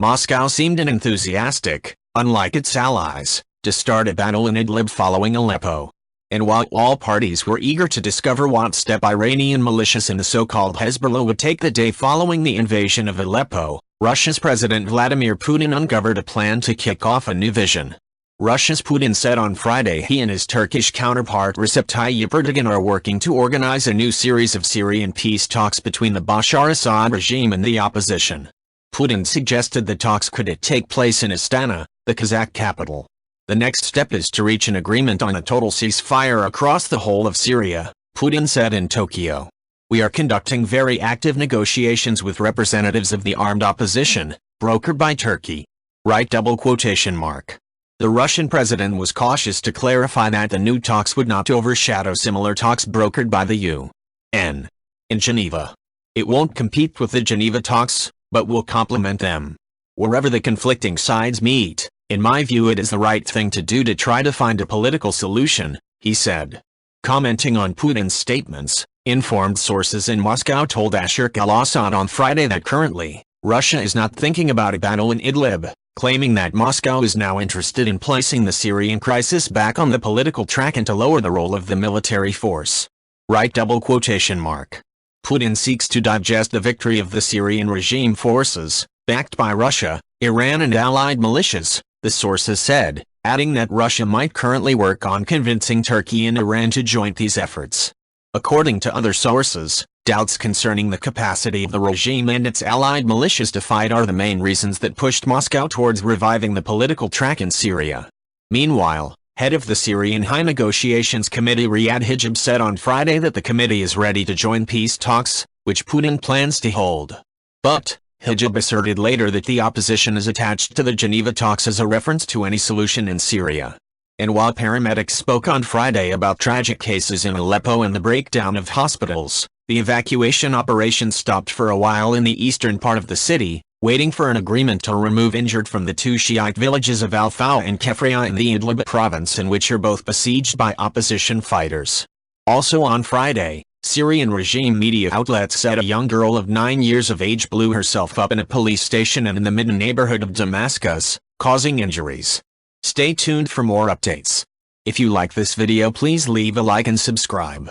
Moscow seemed unenthusiastic, unlike its allies, to start a battle in Idlib following Aleppo. And while all parties were eager to discover what step Iranian militias and the so-called Hezbollah would take the day following the invasion of Aleppo, Russia's President Vladimir Putin uncovered a plan to kick off a new vision. Russia's Putin said on Friday he and his Turkish counterpart Recep Tayyip Erdogan are working to organize a new series of Syrian peace talks between the Bashar Assad regime and the opposition. Putin suggested the talks could take place in Astana, the Kazakh capital. The next step is to reach an agreement on a total ceasefire across the whole of Syria, Putin said in Tokyo. We are conducting very active negotiations with representatives of the armed opposition, brokered by Turkey. Right? The Russian president was cautious to clarify that the new talks would not overshadow similar talks brokered by the UN in Geneva. It won't compete with the Geneva talks, but will complement them. Wherever the conflicting sides meet, in my view it is the right thing to do to try to find a political solution, he said. Commenting on Putin's statements, informed sources in Moscow told Bashar Assad on Friday that currently, Russia is not thinking about a battle in Idlib, claiming that Moscow is now interested in placing the Syrian crisis back on the political track and to lower the role of the military force. Right? Putin seeks to digest the victory of the Syrian regime forces, backed by Russia, Iran and allied militias, the sources said, adding that Russia might currently work on convincing Turkey and Iran to join these efforts. According to other sources, doubts concerning the capacity of the regime and its allied militias to fight are the main reasons that pushed Moscow towards reviving the political track in Syria. Meanwhile, head of the Syrian High Negotiations Committee Riyad Hijab said on Friday that the committee is ready to join peace talks, which Putin plans to hold. But, Hijab asserted later that the opposition is attached to the Geneva talks as a reference to any solution in Syria. And while paramedics spoke on Friday about tragic cases in Aleppo and the breakdown of hospitals, the evacuation operation stopped for a while in the eastern part of the city, waiting for an agreement to remove injured from the two Shiite villages of Al-Fawa and Kefria in the Idlib province, in which are both besieged by opposition fighters. Also on Friday, Syrian regime media outlets said a young girl of 9 years of age blew herself up in a police station and in the Midden neighborhood of Damascus, causing injuries. Stay tuned for more updates. If you like this video, please leave a like and subscribe.